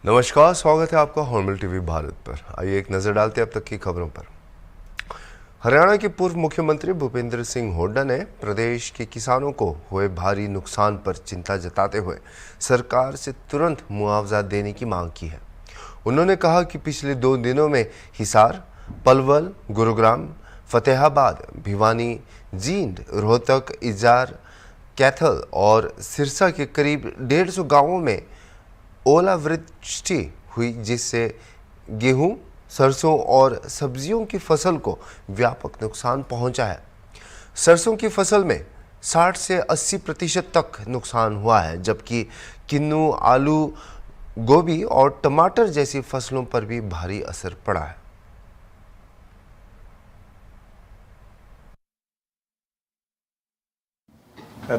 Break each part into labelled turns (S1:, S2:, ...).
S1: नमस्कार, स्वागत है आपका हॉर्नबिल टीवी भारत पर। आइए एक नज़र डालते हैं अब तक की खबरों पर। हरियाणा के पूर्व मुख्यमंत्री भूपेंद्र सिंह हुड्डा ने प्रदेश के किसानों को हुए भारी नुकसान पर चिंता जताते हुए सरकार से तुरंत मुआवजा देने की मांग की है। उन्होंने कहा कि पिछले 2 दिनों में हिसार, पलवल, गुरुग्राम, फतेहाबाद, भिवानी, जींद, रोहतक, इजार, कैथल और सिरसा के करीब 150 गांवों में ओलावृष्टि हुई, जिससे गेहूं, सरसों और सब्जियों की फसल को व्यापक नुकसान पहुंचा है। सरसों की फसल में 60 से 80% तक नुकसान हुआ है, जबकि किन्नू, आलू, गोभी और टमाटर जैसी फसलों पर भी भारी असर पड़ा है।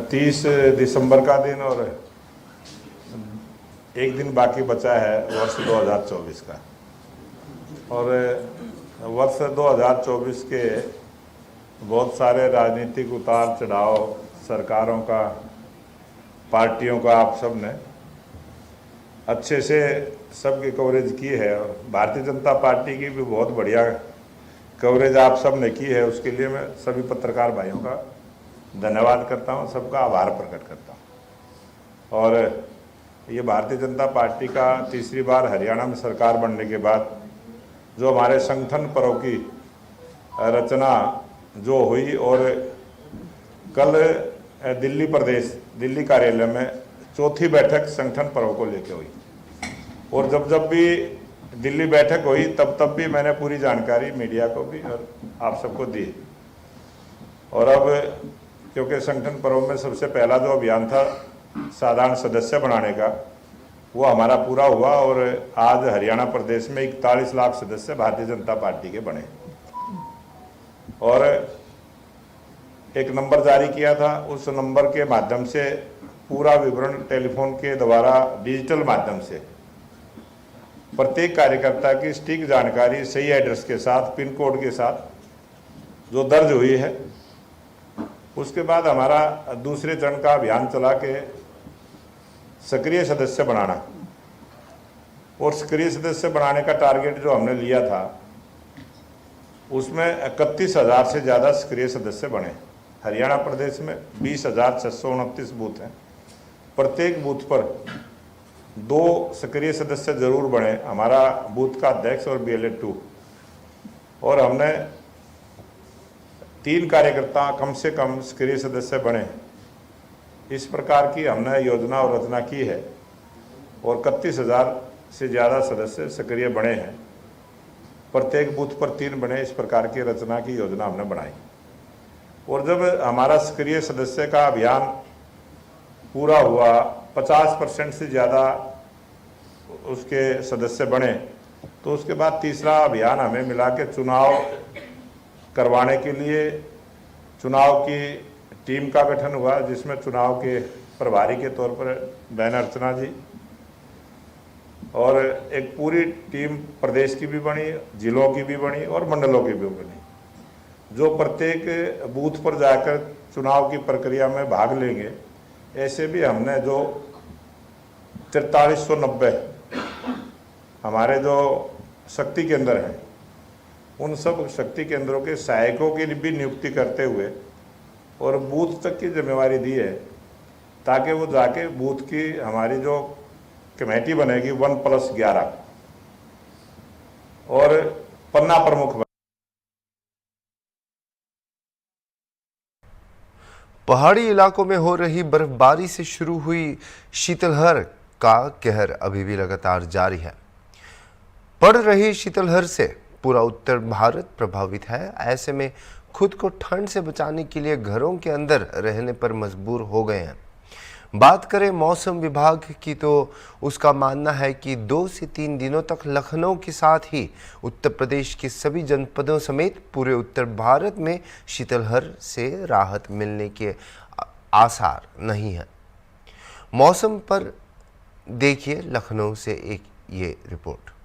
S2: तीस दिसंबर का दिन और एक दिन बाकी बचा है वर्ष 2024 का। और वर्ष 2024 के बहुत सारे राजनीतिक उतार चढ़ाव सरकारों का, पार्टियों का आप सब ने अच्छे से सबकी कवरेज की है। और भारतीय जनता पार्टी की भी बहुत बढ़िया कवरेज आप सब ने की है। उसके लिए मैं सभी पत्रकार भाइयों का धन्यवाद करता हूं, सबका आभार प्रकट करता हूं। और ये भारतीय जनता पार्टी का तीसरी बार हरियाणा में सरकार बनने के बाद जो हमारे संगठन पर्व की रचना जो हुई, और कल दिल्ली कार्यालय में चौथी बैठक संगठन पर्व को लेकर हुई। और जब भी दिल्ली बैठक हुई तब भी मैंने पूरी जानकारी मीडिया को भी और आप सबको दी। और अब क्योंकि संगठन पर्व में सबसे पहला जो अभियान था साधारण सदस्य बनाने का, वो हमारा पूरा हुआ और आज हरियाणा प्रदेश में 41 लाख सदस्य भारतीय जनता पार्टी के बने। और एक नंबर जारी किया था, उस नंबर के माध्यम से पूरा विवरण टेलीफोन के द्वारा डिजिटल माध्यम से प्रत्येक कार्यकर्ता की सटीक जानकारी सही एड्रेस के साथ, पिन कोड के साथ जो दर्ज हुई है। उसके बाद हमारा दूसरे चरण का अभियान चला के सक्रिय सदस्य बनाना, और सक्रिय सदस्य बनाने का टारगेट जो हमने लिया था उसमें 31,000 से ज़्यादा सक्रिय सदस्य बने। हरियाणा प्रदेश में 20,629 बूथ हैं। प्रत्येक बूथ पर 2 सक्रिय सदस्य जरूर बने, हमारा बूथ का अध्यक्ष और BLA 2। और हमने 3 कार्यकर्ता कम से कम सक्रिय सदस्य बने। इस प्रकार की हमने योजना और रचना की है और 31,000 से ज़्यादा सदस्य सक्रिय बने हैं। प्रत्येक बूथ पर 3 बने, इस प्रकार की रचना की योजना हमने बनाई। और जब हमारा सक्रिय सदस्य का अभियान पूरा हुआ, 50% से ज़्यादा उसके सदस्य बने, तो उसके बाद तीसरा अभियान हमें मिला के चुनाव करवाने के लिए चुनाव की टीम का गठन हुआ, जिसमें चुनाव के प्रभारी के तौर पर बहन अर्चना जी और एक पूरी टीम प्रदेश की भी बनी, जिलों की भी बनी और मंडलों की भी बनी, जो प्रत्येक बूथ पर जाकर चुनाव की प्रक्रिया में भाग लेंगे। ऐसे भी हमने जो 4390 हमारे जो शक्ति केंद्र हैं, उन सब शक्ति केंद्रों के सहायकों की भी नियुक्ति करते हुए और बूथ तक की जिम्मेवारी दी है, ताकि वो जाके बूथ की हमारी जो कमेटी बनेगी 1+11 और पन्ना प्रमुख।
S1: पहाड़ी इलाकों में हो रही बर्फबारी से शुरू हुई शीतलहर का कहर अभी भी लगातार जारी है। पड़ रही शीतलहर से पूरा उत्तर भारत प्रभावित है। ऐसे में खुद को ठंड से बचाने के लिए घरों के अंदर रहने पर मजबूर हो गए हैं। बात करें मौसम विभाग की, तो उसका मानना है कि 2 से 3 दिनों तक लखनऊ के साथ ही उत्तर प्रदेश के सभी जनपदों समेत पूरे उत्तर भारत में शीतलहर से राहत मिलने के आसार नहीं है। मौसम पर देखिए लखनऊ से एक ये रिपोर्ट।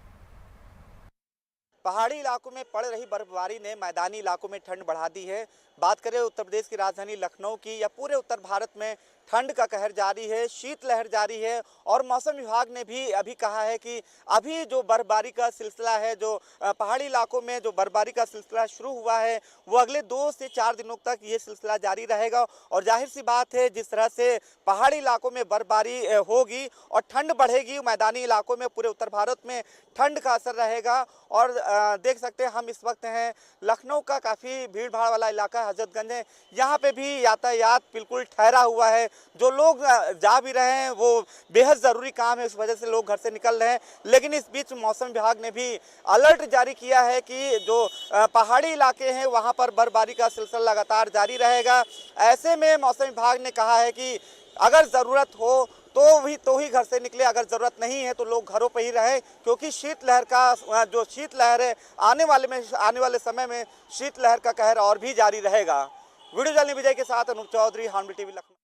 S3: पहाड़ी इलाकों में पड़ रही बर्फबारी ने मैदानी इलाकों में ठंड बढ़ा दी है। बात करें उत्तर प्रदेश की राजधानी लखनऊ की या पूरे उत्तर भारत में ठंड का कहर जारी है, शीतलहर जारी है। और मौसम विभाग ने भी अभी कहा है कि अभी जो बर्फबारी का सिलसिला है, जो पहाड़ी इलाकों में जो बर्फबारी का सिलसिला शुरू हुआ है, वो अगले 2 से 4 दिनों तक ये सिलसिला जारी रहेगा। और जाहिर सी बात है, जिस तरह से पहाड़ी इलाकों में बर्फबारी होगी और ठंड बढ़ेगी, मैदानी इलाकों में पूरे उत्तर भारत में ठंड का असर रहेगा। और देख सकते हैं हम इस वक्त हैं लखनऊ का, काफ़ी भीड़ भाड़ वाला इलाका हजरतगंज है, यहाँ पे भी यातायात बिल्कुल ठहरा हुआ है। जो लोग जा भी रहे हैं वो बेहद ज़रूरी काम है, उस वजह से लोग घर से निकल रहे हैं। लेकिन इस बीच मौसम विभाग ने भी अलर्ट जारी किया है कि जो पहाड़ी इलाके हैं वहाँ पर बर्फबारी का सिलसिला लगातार जारी रहेगा। ऐसे में मौसम विभाग ने कहा है कि अगर ज़रूरत हो तो ही घर से निकले, अगर ज़रूरत नहीं है तो लोग घरों पर ही रहें, क्योंकि शीतलहर का जो शीतलहर है आने वाले समय में शीतलहर का कहर और भी जारी रहेगा। वीडियो जर्नलिस्ट विजय के साथ अनूप चौधरी, हॉर्नबिल टीवी, लखनऊ।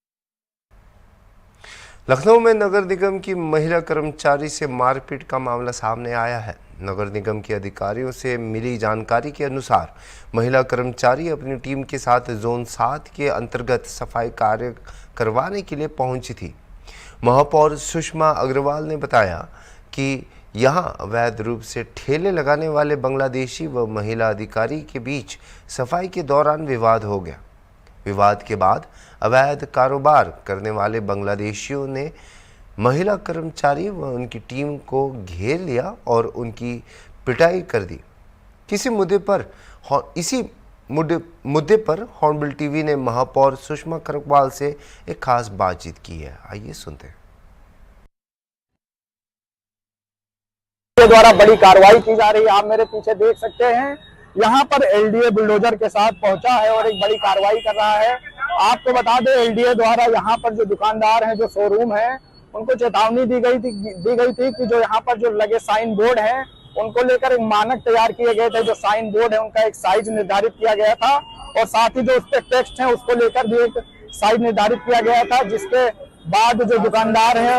S1: लखनऊ में नगर निगम की महिला कर्मचारी से मारपीट का मामला सामने आया है। नगर निगम के अधिकारियों से मिली जानकारी के अनुसार महिला कर्मचारी अपनी टीम के साथ जोन 7 के अंतर्गत सफाई कार्य करवाने के लिए पहुंची थी। महापौर सुषमा अग्रवाल ने बताया कि यहां अवैध रूप से ठेले लगाने वाले बांग्लादेशी व महिला अधिकारी के बीच सफाई के दौरान विवाद हो गया। विवाद के बाद अवैध कारोबार करने वाले बांग्लादेशियों ने महिला कर्मचारी व उनकी टीम को घेर लिया और उनकी पिटाई कर दी। इसी मुद्दे पर हॉर्नबिल टीवी ने महापौर सुषमा अग्रवाल से एक खास बातचीत की है। आइए सुनते हैं।
S4: के द्वारा बड़ी कार्रवाई की जा रही है। आप मेरे पीछे देख सकते हैं, यहाँ पर एलडीए बुलडोजर के साथ पहुंचा है और एक बड़ी कार्रवाई कर रहा है। आपको बता दें, एलडीए द्वारा यहाँ पर जो दुकानदार हैं, जो शोरूम है, उनको चेतावनी दी गई थी कि जो यहाँ पर जो लगे साइन बोर्ड हैं, उनको लेकर एक मानक तैयार किए गए थे। जो साइन बोर्ड है उनका एक साइज निर्धारित किया गया था और साथ ही जो उस पर टेक्स्ट है उसको लेकर भी एक साइज निर्धारित किया गया था, जिसके बाद जो दुकानदार हैं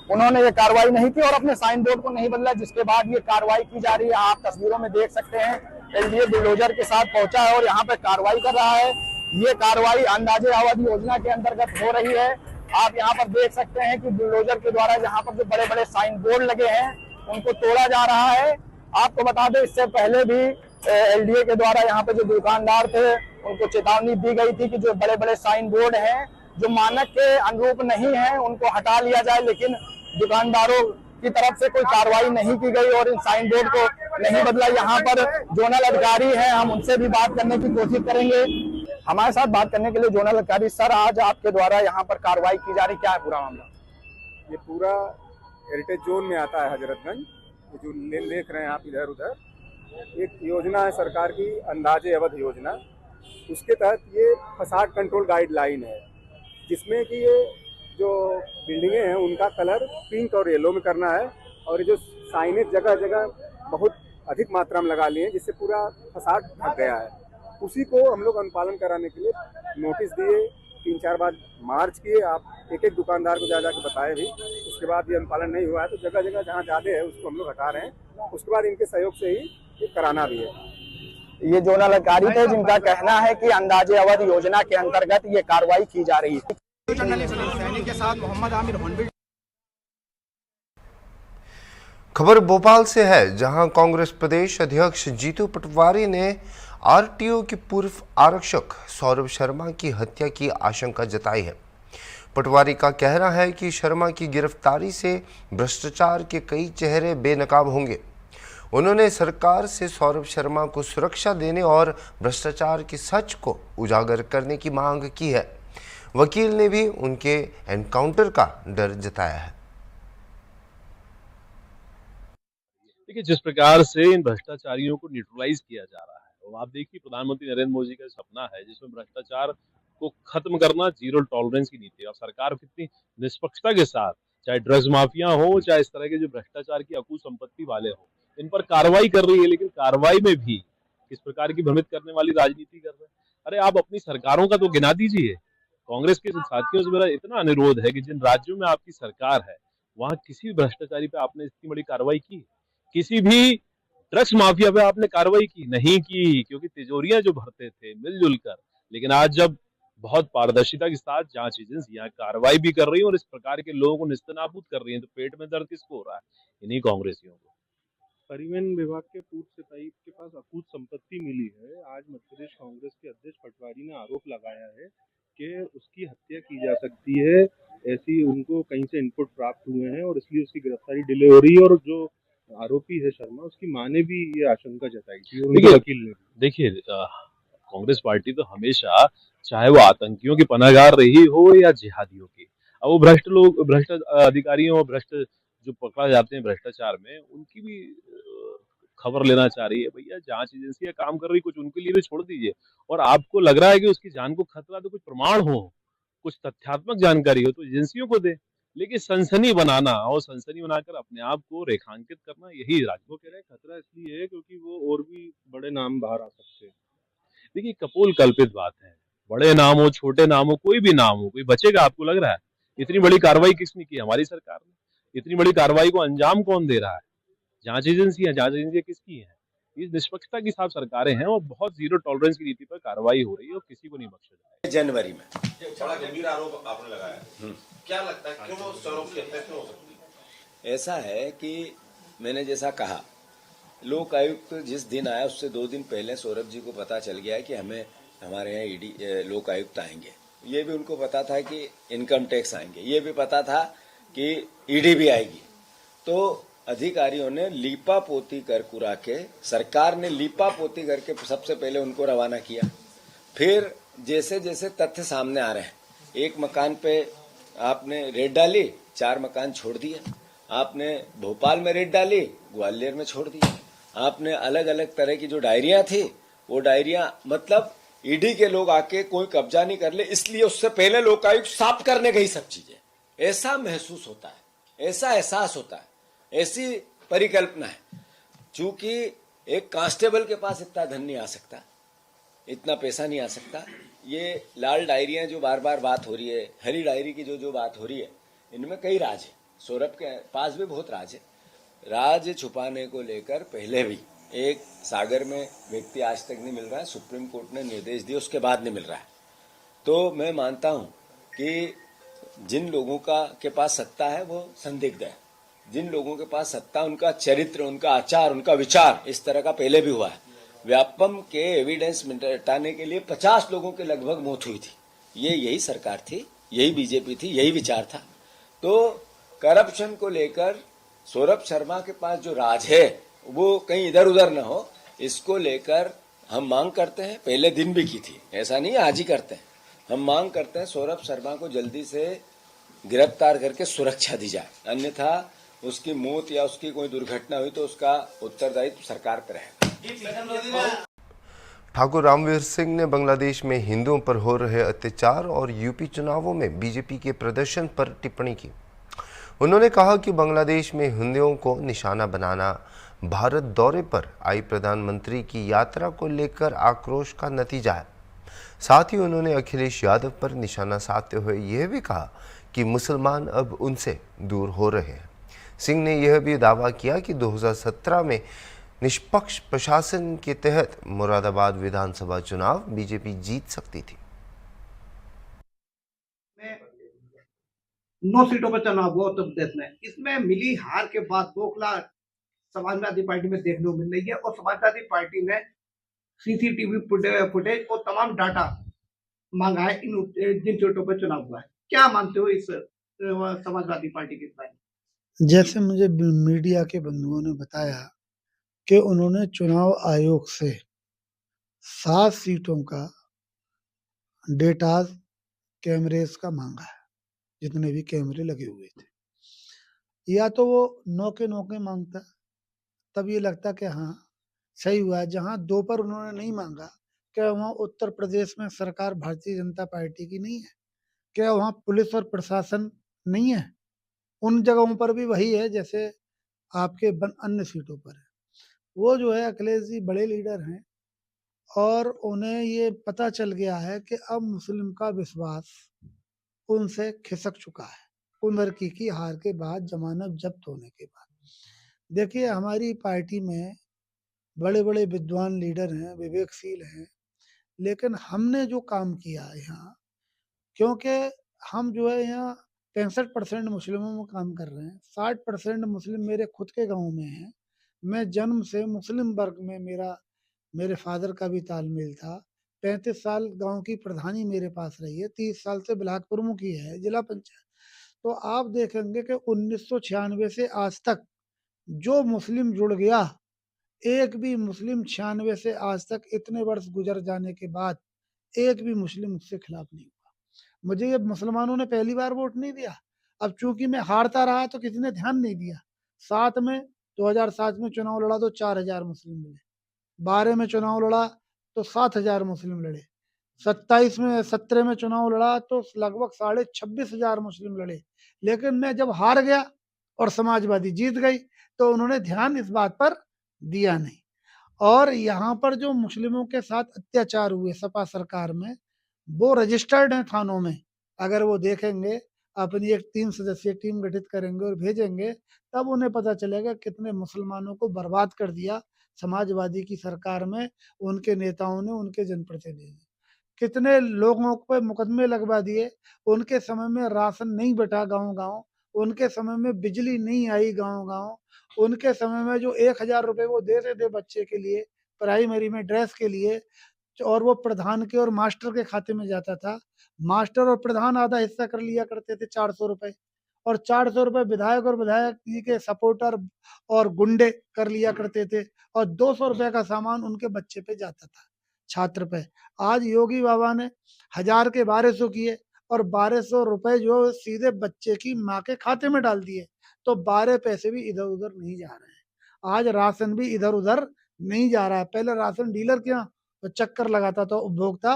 S4: उन्होंने ये कार्रवाई नहीं की और अपने साइन बोर्ड को नहीं बदला, जिसके बाद ये कार्रवाई की जा रही है। आप तस्वीरों में देख सकते हैं, एलडीए बुलडोजर के साथ पहुंचा है और यहाँ पे कार्रवाई कर रहा है। ये कार्रवाई अंदाजे अवधि योजना के अंतर्गत हो रही है। आप यहाँ पर देख सकते हैं कि बुलडोजर के द्वारा यहाँ पर जो बड़े बड़े साइन बोर्ड लगे हैं उनको तोड़ा जा रहा है। आपको बता दें, इससे पहले भी एलडीए के द्वारा यहाँ पे जो दुकानदार थे उनको चेतावनी दी गई थी कि जो बड़े बड़े साइन बोर्ड हैं जो मानक के अनुरूप नहीं है उनको हटा लिया जाए, लेकिन दुकानदारों की तरफ से कोई कार्रवाई नहीं की गई और इन साइन बोर्ड को नहीं बदला। यहाँ पर जोनल अधिकारी हैं, हम उनसे भी बात करने की कोशिश करेंगे। हमारे साथ बात करने के लिए जोनल अधिकारी सर, आज आपके द्वारा यहाँ पर कार्रवाई की जा रही, क्या है पूरा मामला?
S5: ये पूरा हेरिटेज जोन में आता है हजरतगंज। जो लेन देख रहे हैं आप इधर उधर, एक योजना है सरकार की, अंदाजे अवध योजना। उसके तहत ये फसाड कंट्रोल गाइडलाइन है, जिसमें कि ये जो बिल्डिंगें हैं उनका कलर पिंक और येलो में करना है और ये जो साइनेज जगह जगह बहुत अधिक मात्रा में लगा लिए, जिससे पूरा फसाड ढक गया है। उसी को हम लोग अनुपालन कराने के लिए नोटिस दिए, 3-4 बार मार्च किए। आप एक एक दुकानदार को जा जाके बताए भी, उसके बाद ये अनुपालन नहीं हुआ है तो जगह जगह जहाँ ज़्यादा है उसको हम लोग हटा रहे हैं। उसके बाद इनके सहयोग से ही ये कराना भी है।
S4: ये जोनल अधिकारी थे जिनका कहना है कि अंदाजे अवध योजना के अंतर्गत ये कार्रवाई की जा रही है।
S6: के साथ मोहम्मद आमिर, हॉर्नबिल।
S1: खबर भोपाल से है, जहां कांग्रेस प्रदेश अध्यक्ष जीतू पटवारी ने आरटीओ के पूर्व आरक्षक सौरभ शर्मा की हत्या की आशंका जताई है। पटवारी का कहना है कि शर्मा की गिरफ्तारी से भ्रष्टाचार के कई चेहरे बेनकाब होंगे। उन्होंने सरकार से सौरभ शर्मा को सुरक्षा देने और भ्रष्टाचार के सच को उजागर करने की मांग की है। वकील ने भी उनके एनकाउंटर का डर जताया है।
S7: देखिए, जिस प्रकार से इन भ्रष्टाचारियों को न्यूट्रलाइज किया जा रहा है, और आप देखिए प्रधानमंत्री नरेंद्र मोदी का सपना है जिसमें भ्रष्टाचार को खत्म करना, जीरो टॉलरेंस की नीति, और सरकार कितनी निष्पक्षता के साथ, चाहे ड्रग्स माफिया हो, चाहे इस तरह के जो भ्रष्टाचार की अकूत संपत्ति वाले हो, इन पर कार्रवाई कर रही है। लेकिन कार्रवाई में भी किस प्रकार की भ्रमित करने वाली राजनीति कर रहे हैं। अरे आप अपनी सरकारों का तो गिना दीजिए। कांग्रेस के साथियों से मेरा इतना अनुरोध है कि जिन राज्यों में आपकी सरकार है वहां किसी भी भ्रष्टाचारी पे आपने इतनी बड़ी कार्रवाई की? किसी भी ड्रग्स माफिया पे आपने कार्रवाई की? नहीं की, क्योंकि तिजोरियां जो भरते थे मिलजुल कर। लेकिन आज जब बहुत पारदर्शिता के साथ जांच एजेंसियां कार्रवाई भी कर रही हैं और इस प्रकार के लोगों को निस्तानाबूद कर रही हैं। तो पेट में दर्द किसको हो रहा है? इन्हीं कांग्रेसियों को।
S8: परिवहन विभाग के पूर्व सिपाही के पास अकूत संपत्ति मिली है। आज मध्य प्रदेश कांग्रेस के अध्यक्ष पटवारी ने आरोप लगाया है कि उसकी हत्या की जा सकती है। ऐसी उनको कहीं से इनपुट प्राप्त हुए हैं और इसलिए उसकी गिरफ्तारी डिले हो रही है। और जो आरोपी है शर्मा, उसकी मां ने भी ये आशंका जताई थी और उनके वकील ने भी।
S7: देखिए, कांग्रेस पार्टी तो हमेशा, चाहे वो आतंकियों की पनाहगार रही हो या जिहादियों की, अब वो भ्रष्ट अधिकारियों और भ्रष्ट जो पकड़ा जाते हैं भ्रष्टाचार में, उनकी भी खबर लेना चाह रही है। भैया, जांच एजेंसियां काम कर रही, कुछ उनके लिए भी छोड़ दीजिए। और आपको लग रहा है कि उसकी जान को खतरा, तो कुछ प्रमाण हो, कुछ तथ्यात्मक जानकारी हो, तो एजेंसियों को दे। लेकिन सनसनी बनाना और सनसनी बनाकर अपने आप को रेखांकित करना, यही
S8: वो कह रहे हैं खतरा इसलिए है क्योंकि वो और भी बड़े नाम बाहर आ सकते हैं।
S7: देखिए, कपोल कल्पित बात है। बड़े नाम हो, छोटे नाम हो, कोई भी नाम हो, कोई बचेगा आपको लग रहा है? इतनी बड़ी कार्रवाई किसने की? हमारी सरकार ने। इतनी बड़ी कार्रवाई को अंजाम कौन दे रहा है? जांच एजेंसियां किसकी हैं? ये निष्पक्षता की साफ सरकारें हैं और बहुत जीरो टॉलरेंस की नीति पर कार्रवाई हो रही है और किसी को नहीं बख्शा जाएगा।
S9: जनवरी में
S10: बड़ा गंभीर आरोप आपने लगाया। क्या लगता है क्यों सौरभ की हत्या क्यों हो सकती है?
S9: ऐसा है कि मैंने जैसा कहा, लोक आयुक्त जिस दिन आया उससे 2 दिन पहले सौरभ जी को पता चल गया है कि हमारे यहाँ ईडी लोक आयुक्त आएंगे। ये भी उनको पता था कि इनकम टैक्स आएंगे, ये भी पता था कि ईडी भी आएगी। तो अधिकारियों ने लीपा पोती कर कुरा के, सरकार ने लीपा पोती करके सबसे पहले उनको रवाना किया। फिर जैसे जैसे तथ्य सामने आ रहे हैं, एक मकान पे आपने रेड डाली, 4 मकान छोड़ दिए। आपने भोपाल में रेड डाली, ग्वालियर में छोड़ दिया। आपने अलग अलग तरह की जो डायरियां थी, वो डायरियां मतलब ईडी के लोग आके कोई कब्जा नहीं कर ले, इसलिए उससे पहले लोकायुक्त साफ करने गई सब चीजें। ऐसा महसूस होता है, ऐसा एहसास होता है, ऐसी परिकल्पना है। चूंकि एक कांस्टेबल के पास इतना धन नहीं आ सकता, इतना पैसा नहीं आ सकता। ये लाल डायरियां जो बार बार बात हो रही है, हरी डायरी की जो बात हो रही है, इनमें कई राज है। सौरभ के पास भी बहुत राज है। राज छुपाने को लेकर पहले भी एक सागर में व्यक्ति आज तक नहीं मिल रहा है, सुप्रीम कोर्ट ने निर्देश दिए, उसके बाद नहीं मिल रहा है। तो मैं मानता हूं कि जिन लोगों के पास सत्ता है वो संदिग्ध है। जिन लोगों के पास सत्ता, उनका चरित्र, उनका आचार, उनका विचार इस तरह का पहले भी हुआ है। व्यापम के एविडेंस मिटाने के लिए 50 लोगों के लगभग मौत हुई थी। यही सरकार थी, यही बीजेपी थी, यही विचार था। तो करप्शन को लेकर सौरभ शर्मा के पास जो राज है वो कहीं इधर उधर न हो, इसको लेकर हम मांग करते हैं। पहले दिन भी की थी, ऐसा नहीं आज ही करते हैं। हम मांग करते हैं सौरभ शर्मा को जल्दी से गिरफ्तार करके सुरक्षा दी जाए, अन्यथा उसकी मौत या उसकी कोई दुर्घटना हुई तो उसका उत्तरदायित्व सरकार पर रहेगा।
S1: ठाकुर रामवीर सिंह ने बांग्लादेश में हिंदुओं पर हो रहे अत्याचार और यूपी चुनावों में बीजेपी के प्रदर्शन पर टिप्पणी की। उन्होंने कहा कि बांग्लादेश में हिंदुओं को निशाना बनाना भारत दौरे पर आई प्रधानमंत्री की यात्रा को लेकर आक्रोश का नतीजा है। साथ ही उन्होंने अखिलेश यादव पर निशाना साधते हुए यह भी कहा कि मुसलमान अब उनसे दूर हो रहे हैं। सिंह ने यह भी दावा किया कि 2017 में निष्पक्ष प्रशासन के तहत मुरादाबाद विधानसभा चुनाव बीजेपी जीत सकती थी।
S6: 9 सीटों पर चुनाव हुआ उत्तर प्रदेश में। इसमें मिली हार के बाद बौखला समाजवादी पार्टी में देखने को मिल रही है और समाजवादी पार्टी ने सीसीटीवी फुटेज और तमाम डाटा मांगा है जिन सीटों पर चुनाव हुआ है। क्या मानते हो इस समाजवादी पार्टी के बारे में?
S11: जैसे मुझे मीडिया के बंधुओं ने बताया कि उन्होंने चुनाव आयोग से 7 सीटों का डेटाज कैमरेज का मांगा है, जितने भी कैमरे लगे हुए थे। या तो वो 9 के 9 मांगता, तब ये लगता कि हाँ सही हुआ है। जहाँ 2 पर उन्होंने नहीं मांगा, क्या वहाँ उत्तर प्रदेश में सरकार भारतीय जनता पार्टी की नहीं है? क्या वहाँ पुलिस और प्रशासन नहीं है? उन जगहों पर भी वही है जैसे आपके अन्य सीटों पर है। वो जो है अखिलेश जी बड़े लीडर हैं और उन्हें ये पता चल गया है कि अब मुस्लिम का विश्वास उनसे खिसक चुका है 15 की हार के बाद, जमानत जब्त होने के बाद। देखिए, हमारी पार्टी में बड़े बड़े विद्वान लीडर हैं, विवेकशील हैं, लेकिन हमने जो काम किया यहाँ क्योंकि हम जो है यहाँ 63% मुस्लिमों में काम कर रहे हैं। 60% मुस्लिम मेरे खुद के गांव में हैं। मैं जन्म से मुस्लिम वर्ग में मेरे फादर का भी तालमेल था। 35 साल गांव की प्रधानी मेरे पास रही है। 30 साल से ब्लॉक प्रमुख ही है, जिला पंचायत। तो आप देखेंगे कि 1996 से आज तक जो मुस्लिम जुड़ गया, एक भी मुस्लिम 96 से आज तक इतने वर्ष गुजर जाने के बाद एक भी मुस्लिम उससे खिलाफ नहीं हुआ। मुझे ये मुसलमानों ने पहली बार वोट नहीं दिया। अब चूंकि मैं हारता रहा तो किसी ने ध्यान नहीं दिया। 2007 में चुनाव लड़ा तो 4000 मुस्लिम मिले। 12 में चुनाव लड़ा तो 7000 मुस्लिम लड़े। 17 में चुनाव लड़ा तो लगभग 26,500 मुस्लिम लड़े। लेकिन मैं जब हार गया और समाजवादी जीत गई तो उन्होंने ध्यान इस बात पर दिया नहीं। और यहाँ पर जो मुस्लिमों के साथ अत्याचार हुए सपा सरकार में, वो रजिस्टर्ड हैं थानों में। अगर वो देखेंगे, अपनी एक 3 सदस्यीय टीम गठित करेंगे और भेजेंगे, तब उन्हें पता चलेगा कितने मुसलमानों को बर्बाद कर दिया समाजवादी की सरकार में उनके नेताओं ने, उनके जनप्रतिनिधि ने। कितने लोगों पे मुकदमे लगवा दिए। उनके समय में राशन नहीं बटा गांव-गांव, उनके समय में बिजली नहीं आई गांव-गांव, उनके समय में जो 1000 रुपए वो देते थे बच्चे के लिए प्राइमरी में ड्रेस के लिए, और वो प्रधान के और मास्टर के खाते में जाता था। मास्टर और प्रधान आधा हिस्सा कर लिया करते थे 400 रुपए, और 400 रुपए विधायक और विधायक जी के सपोर्टर और गुंडे कर लिया करते थे, और 200 रुपए का सामान उनके बच्चे पे जाता था, छात्र पे। आज योगी बाबा ने 1000 के 1200 किए और 1200 रुपए जो सीधे बच्चे की माँ के खाते में डाल दिए, तो 12 पैसे भी इधर उधर नहीं जा रहे हैं। आज राशन भी इधर उधर नहीं जा रहा है। पहले राशन डीलर के यहाँ तो चक्कर लगाता था उपभोक्ता,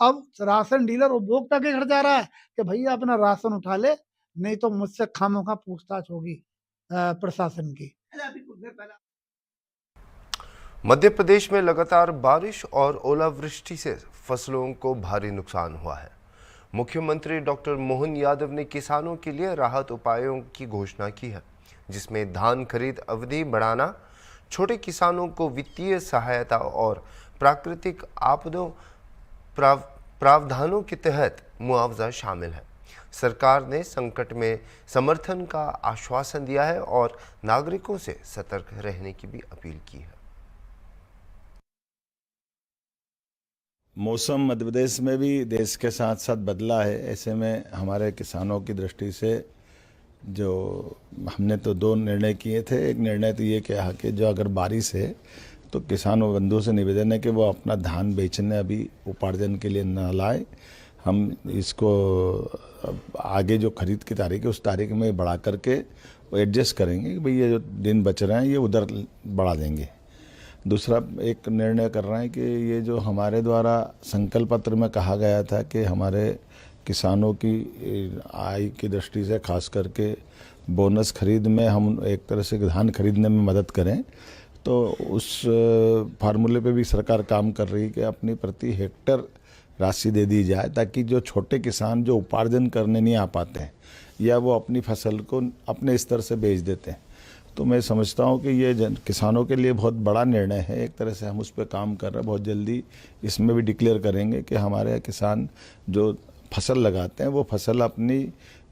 S11: अब राशन डीलर उपभोक्ता के घर जा रहा है कि भैया अपना राशन उठा ले, नहीं तो मुझसे खामोखा पूछताछ होगी प्रशासन की।
S6: अभी कुछ देर पहले
S1: मध्य प्रदेश में लगातार बारिश और ओलावृष्टि से फसलों को भारी नुकसान हुआ है। मुख्यमंत्री डॉक्टर मोहन यादव ने किसानों के लिए राहत उपायों की घोषणा की है, जिसमें धान खरीद अवधि बढ़ाना, छोटे किसानों को वित्तीय सहायता और प्राकृतिक आपदाओं प्रावधानों के तहत मुआवजा शामिल है। सरकार ने संकट में समर्थन का आश्वासन दिया है और नागरिकों से सतर्क रहने की भी अपील की है।
S12: मौसम मध्य प्रदेश में भी देश के साथ साथ बदला है। ऐसे में हमारे किसानों की दृष्टि से जो हमने तो 2 निर्णय किए थे। एक निर्णय तो ये कहा कि जो अगर बारिश है तो किसानों बंधुओं से निवेदन है कि वो अपना धान बेचने अभी उपार्जन के लिए न लाए। हम इसको आगे जो खरीद की तारीख है उस तारीख में बढ़ा करके वो एडजस्ट करेंगे कि भाई ये जो दिन बच रहे हैं ये उधर बढ़ा देंगे। दूसरा एक निर्णय कर रहे हैं कि ये जो हमारे द्वारा संकल्प पत्र में कहा गया था कि हमारे किसानों की आय की दृष्टि से खास करके बोनस खरीद में हम एक तरह से धान खरीदने में मदद करें, तो उस फार्मूले पे भी सरकार काम कर रही है कि अपनी प्रति हेक्टर राशि दे दी जाए, ताकि जो छोटे किसान जो उपार्जन करने नहीं आ पाते हैं या वो अपनी फसल को अपने स्तर से बेच देते हैं, तो मैं समझता हूँ कि ये किसानों के लिए बहुत बड़ा निर्णय है। एक तरह से हम उस पर काम कर रहे हैं। बहुत जल्दी इसमें भी डिक्लेयर करेंगे कि हमारे किसान जो फसल लगाते हैं वो फसल अपनी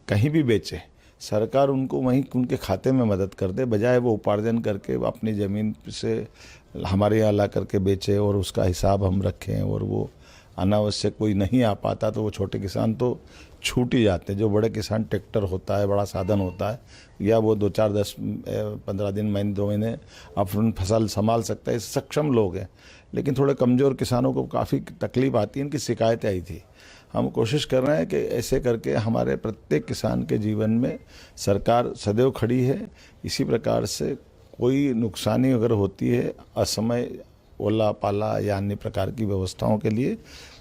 S12: कहीं भी बेचे, सरकार उनको वहीं उनके खाते में मदद कर दे, बजाय वो उपार्जन करके अपनी ज़मीन से हमारे यहाँ ला करके बेचे और उसका हिसाब हम रखें, और वो अनावश्यक कोई नहीं आ पाता तो वो छोटे किसान तो छूट ही जाते हैं। जो बड़े किसान ट्रैक्टर होता है, बड़ा साधन होता है, या वो 2 4 10 15 दिन महीने 2 महीने अपन फसल संभाल सकता है, सक्षम लोग हैं। लेकिन थोड़े कमज़ोर किसानों को काफ़ी तकलीफ आती है, इनकी शिकायतें आई थी। हम कोशिश कर रहे हैं कि ऐसे करके हमारे प्रत्येक किसान के जीवन में सरकार सदैव खड़ी है। इसी प्रकार से कोई नुकसानी अगर होती है असमय ओला पाला या अन्य प्रकार की व्यवस्थाओं के लिए,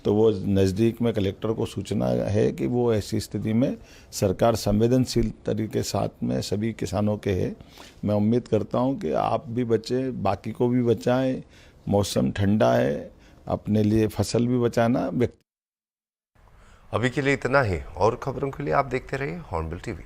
S12: तो वो नज़दीक में कलेक्टर को सूचना है कि वो ऐसी स्थिति में सरकार संवेदनशील तरीके साथ में सभी किसानों के है। मैं उम्मीद करता हूं कि आप भी बचें, बाकी को भी बचाएं। मौसम ठंडा है, अपने लिए फसल भी बचाना।
S1: अभी के लिए इतना ही, और खबरों के लिए आप देखते रहिए हॉर्नबिल टीवी।